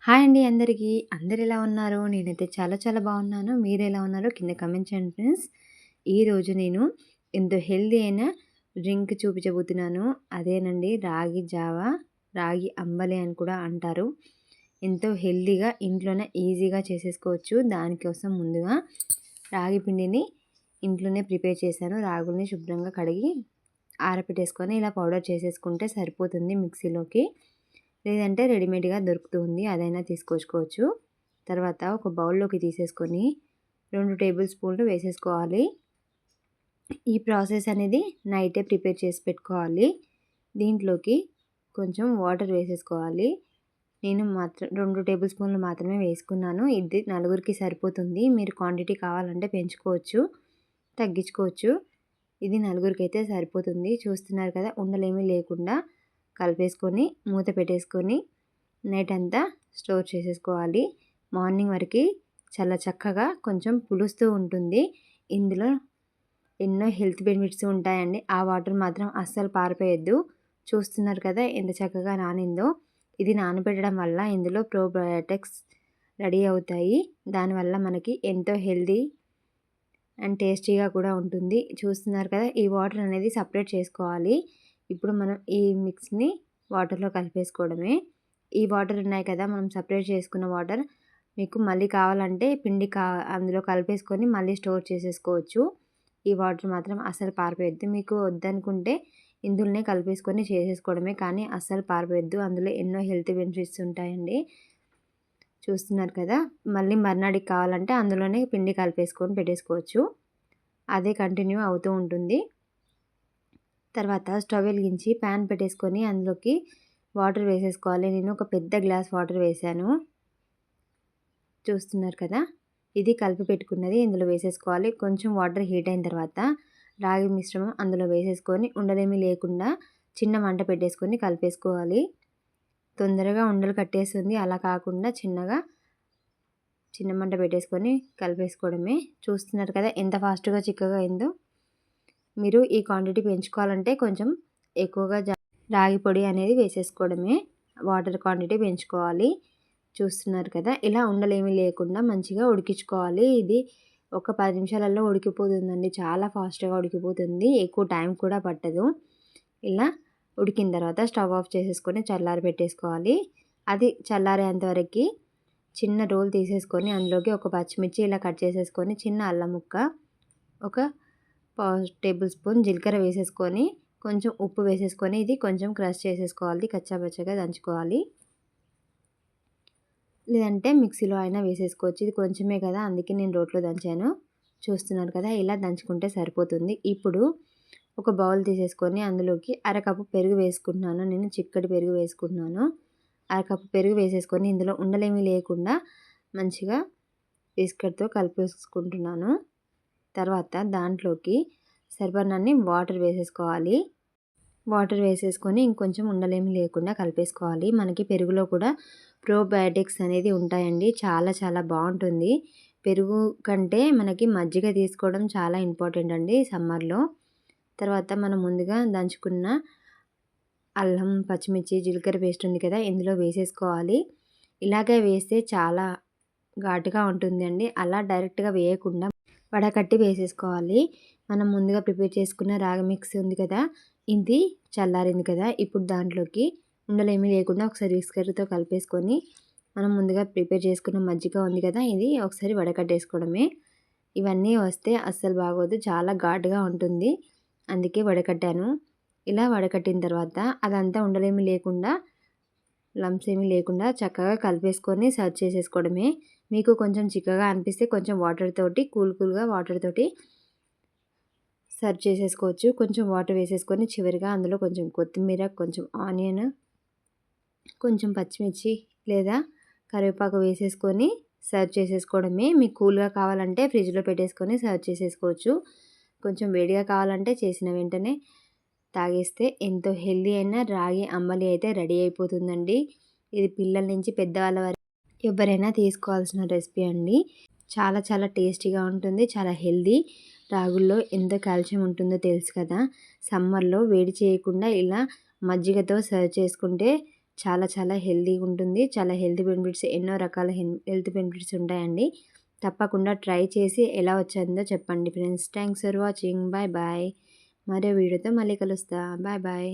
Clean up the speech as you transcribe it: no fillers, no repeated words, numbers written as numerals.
Hi అండి అందరికీ. అందరు ఎలా ఉన్నారు? నేనైతే చాలా చాలా బాగున్నాను. మీరు ఎలా ఉన్నారో కింద కామెంట్ చేయండి ఫ్రెండ్స్. ఈరోజు నేను ఎంతో హెల్తీ అయిన డ్రింక్ చూపించబోతున్నాను. అదేనండి రాగి జావా, రాగి అంబలి అని కూడా అంటారు. ఎంతో హెల్తీగా ఇంట్లోనే ఈజీగా చేసేసుకోవచ్చు. దానికోసం ముందుగా రాగి పిండిని ఇంట్లోనే ప్రిపేర్ చేశాను. రాగుల్ని శుభ్రంగా కడిగి ఆరబెట్టేసుకొని ఇలా పౌడర్ చేసేసుకుంటే సరిపోతుంది మిక్సీలోకి. లేదంటే రెడీమేడ్గా దొరుకుతుంది, అదైనా తీసుకొచ్చుకోవచ్చు. తర్వాత ఒక బౌల్లోకి తీసేసుకొని 2 టేబుల్ స్పూన్లు వేసేసుకోవాలి. ఈ ప్రాసెస్ అనేది నైటే ప్రిపేర్ చేసి పెట్టుకోవాలి. దీంట్లోకి కొంచెం వాటర్ వేసేసుకోవాలి. నేను మాత్రం 2 టేబుల్ స్పూన్లు మాత్రమే వేసుకున్నాను. ఇది నలుగురికి సరిపోతుంది. మీరు క్వాంటిటీ కావాలంటే పెంచుకోవచ్చు, తగ్గించుకోవచ్చు. ఇది నలుగురికి అయితే సరిపోతుంది. చూస్తున్నారు కదా, ఉండలేమీ లేకుండా కలిపేసుకొని మూత పెట్టేసుకొని నైట్ అంతా స్టోర్ చేసేసుకోవాలి. మార్నింగ్ వరకు చాలా చక్కగా కొంచెం పులుస్తూ ఉంటుంది. ఇందులో ఎన్నో హెల్త్ బెనిఫిట్స్ ఉంటాయండి. ఆ వాటర్ మాత్రం అస్సలు పారిపోయొద్దు. చూస్తున్నారు కదా ఎంత చక్కగా నానిందో. ఇది నానబెట్టడం వల్ల ఇందులో ప్రోబయోటిక్స్ రెడీ అవుతాయి. దానివల్ల మనకి ఎంతో హెల్తీ అండ్ టేస్టీగా కూడా ఉంటుంది. చూస్తున్నారు కదా, ఈ వాటర్ అనేది సపరేట్ చేసుకోవాలి. ఇప్పుడు మనం ఈ మిక్స్ని వాటర్లో కలిపేసుకోవడమే. ఈ వాటర్ ఉన్నాయి కదా, మనం సపరేట్ చేసుకున్న వాటర్ మీకు మళ్ళీ కావాలంటే అందులో కలిపేసుకొని మళ్ళీ స్టోర్ చేసేసుకోవచ్చు. ఈ వాటర్ మాత్రం అస్సలు పారిపోయొద్దు. మీకు వద్దనుకుంటే ఇందులోనే కలిపేసుకొని చేసేసుకోవడమే, కానీ అస్సలు పారిపోయొద్దు. అందులో ఎన్నో హెల్త్ బెనిఫిట్స్ ఉంటాయండి. చూస్తున్నారు కదా, మళ్ళీ మర్నాడికి కావాలంటే అందులోనే పిండి కలిపేసుకొని పెట్టేసుకోవచ్చు. అదే కంటిన్యూ అవుతూ ఉంటుంది. తర్వాత స్టవ్ వెలిగించి ప్యాన్ పెట్టేసుకొని అందులోకి వాటర్ వేసేసుకోవాలి. నేను ఒక పెద్ద గ్లాస్ వాటర్ వేసాను. చూస్తున్నారు కదా, ఇది కలిపి పెట్టుకున్నది ఇందులో వేసేసుకోవాలి. కొంచెం వాటర్ హీట్ అయిన తర్వాత రాగి మిశ్రమం అందులో వేసేసుకొని ఉండలేమీ లేకుండా చిన్న మంట పెట్టేసుకొని కలిపేసుకోవాలి. తొందరగా ఉండలు కట్టేస్తుంది, అలా కాకుండా చిన్న మంట పెట్టేసుకొని కలిపేసుకోవడమే. చూస్తున్నారు కదా ఎంత ఫాస్ట్గా చిక్కగా అయిందో. మీరు ఈ క్వాంటిటీ పెంచుకోవాలంటే కొంచెం ఎక్కువగా రాగి పొడి అనేది వేసేసుకోవడమే. వాటర్ క్వాంటిటీ పెంచుకోవాలి. చూస్తున్నారు కదా, ఇలా ఉండలేమీ లేకుండా మంచిగా ఉడికించుకోవాలి. ఇది ఒక 10 నిమిషాలలో ఉడికిపోతుందండి. చాలా ఫాస్ట్గా ఉడికిపోతుంది, ఎక్కువ టైం కూడా పట్టదు. ఇలా ఉడికిన తర్వాత స్టవ్ ఆఫ్ చేసేసుకొని చల్లారి పెట్టేసుకోవాలి. అది చల్లారేంత వరకు చిన్న రోల్ తీసేసుకొని అందులోకి ఒక పచ్చిమిర్చి ఇలా కట్ చేసేసుకొని, చిన్న అల్లం ముక్క, ఒక టేబుల్ స్పూన్ జీలకర్ర వేసేసుకొని కొంచెం ఉప్పు వేసేసుకొని ఇది కొంచెం క్రష్ చేసేసుకోవాలి. కచ్చాపచ్చగా దంచుకోవాలి. లేదంటే మిక్సీలో అయినా వేసేసుకోవచ్చు. ఇది కొంచెమే కదా, అందుకే నేను రోట్లో దంచాను. చూస్తున్నారు కదా, ఇలా దంచుకుంటే సరిపోతుంది. ఇప్పుడు ఒక బౌల్ తీసేసుకొని అందులోకి అరకప్పు పెరుగు వేసుకుంటున్నాను. నేను చిక్కటి పెరుగు వేసుకుంటున్నాను. అరకప్పు పెరుగు వేసేసుకొని ఇందులో ఉండలేమీ లేకుండా మంచిగా బిస్కెట్తో కలిపేసుకుంటున్నాను. తర్వాత దాంట్లోకి సరిపడినన్ని వాటర్ వేసేసుకోవాలి. వాటర్ వేసేసుకొని ఇంకొంచెం ఉండలేమి లేకుండా కలిపేసుకోవాలి. మనకి పెరుగులో కూడా ప్రోబయోటిక్స్ అనేది ఉంటాయండి. చాలా చాలా బాగుంటుంది. పెరుగు కంటే మనకి మజ్జిగ తీసుకోవడం చాలా ఇంపార్టెంట్ అండి సమ్మర్లో. తర్వాత మనం ముందుగా దంచుకున్న అల్లం, పచ్చిమిర్చి, జీలకర్ర పేస్ట్ ఉంది కదా, ఇందులో వేసేసుకోవాలి. ఇలాగే వేస్తే చాలా ఘాటుగా ఉంటుందండి. అలా డైరెక్ట్గా వేయకుండా వడకట్టి వేసేసుకోవాలి. మనం ముందుగా ప్రిపేర్ చేసుకున్న రాగి మిక్స్ ఉంది కదా, ఇది చల్లారింది కదా, ఇప్పుడు దాంట్లోకి ఉండలేమీ లేకుండా ఒకసారి విస్కర్తో కలిపేసుకొని మనం ముందుగా ప్రిపేర్ చేసుకున్న మజ్జిగ ఉంది కదా, ఇది ఒకసారి వడకట్టేసుకోవడమే. ఇవన్నీ వస్తే అస్సలు బాగోదు, చాలా ఘాటుగా ఉంటుంది, అందుకే వడకట్టాను. ఇలా వడకట్టిన తర్వాత అదంతా ఉండలేమీ లేకుండా, లంప్స్ ఏమీ లేకుండా చక్కగా కలిపేసుకొని సర్వ్ చేసేసుకోవడమే. మీకు కొంచెం చిక్కగా అనిపిస్తే కొంచెం వాటర్ తోటి కూల్గా వాటర్ తోటి సర్వ్ చేసేసుకోవచ్చు. కొంచెం వాటర్ వేసేసుకొని చివరిగా అందులో కొంచెం కొత్తిమీర, కొంచెం ఆనియన్, కొంచెం పచ్చిమిర్చి లేదా కరివేపాకు వేసేసుకొని సర్వ్ చేసేసుకోవడమే. మీకు కూల్గా కావాలంటే ఫ్రిడ్జ్లో పెట్టేసుకొని సర్వ్ చేసేసుకోవచ్చు. కొంచెం వేడిగా కావాలంటే చేసిన వెంటనే తాగేస్తే ఎంతో హెల్తీ అయిన రాగి అంబలి అయితే రెడీ అయిపోతుందండి. ఇది పిల్లల నుంచి పెద్దవాళ్ళ వరకు ఎవరైనా తీసుకోవాల్సిన రెసిపీ అండి. చాలా చాలా టేస్టీగా ఉంటుంది, చాలా హెల్తీ. రాగుల్లో ఎంత కాల్షియం ఉంటుందో తెలుసు కదా. సమ్మర్లో వేడి చేయకుండా ఇలా మజ్జిగతో సర్వ్ చేసుకుంటే చాలా చాలా హెల్తీగా ఉంటుంది. చాలా హెల్తీ బెనిఫిట్స్ ఎన్నో రకాల హెల్త్ బెనిఫిట్స్ ఉంటాయండి. తప్పకుండా ట్రై చేసి ఎలా వచ్చిందో చెప్పండి friends. Thanks for watching. Bye bye. మరో వీడియోతో మళ్ళీ కలుస్తా. Bye bye.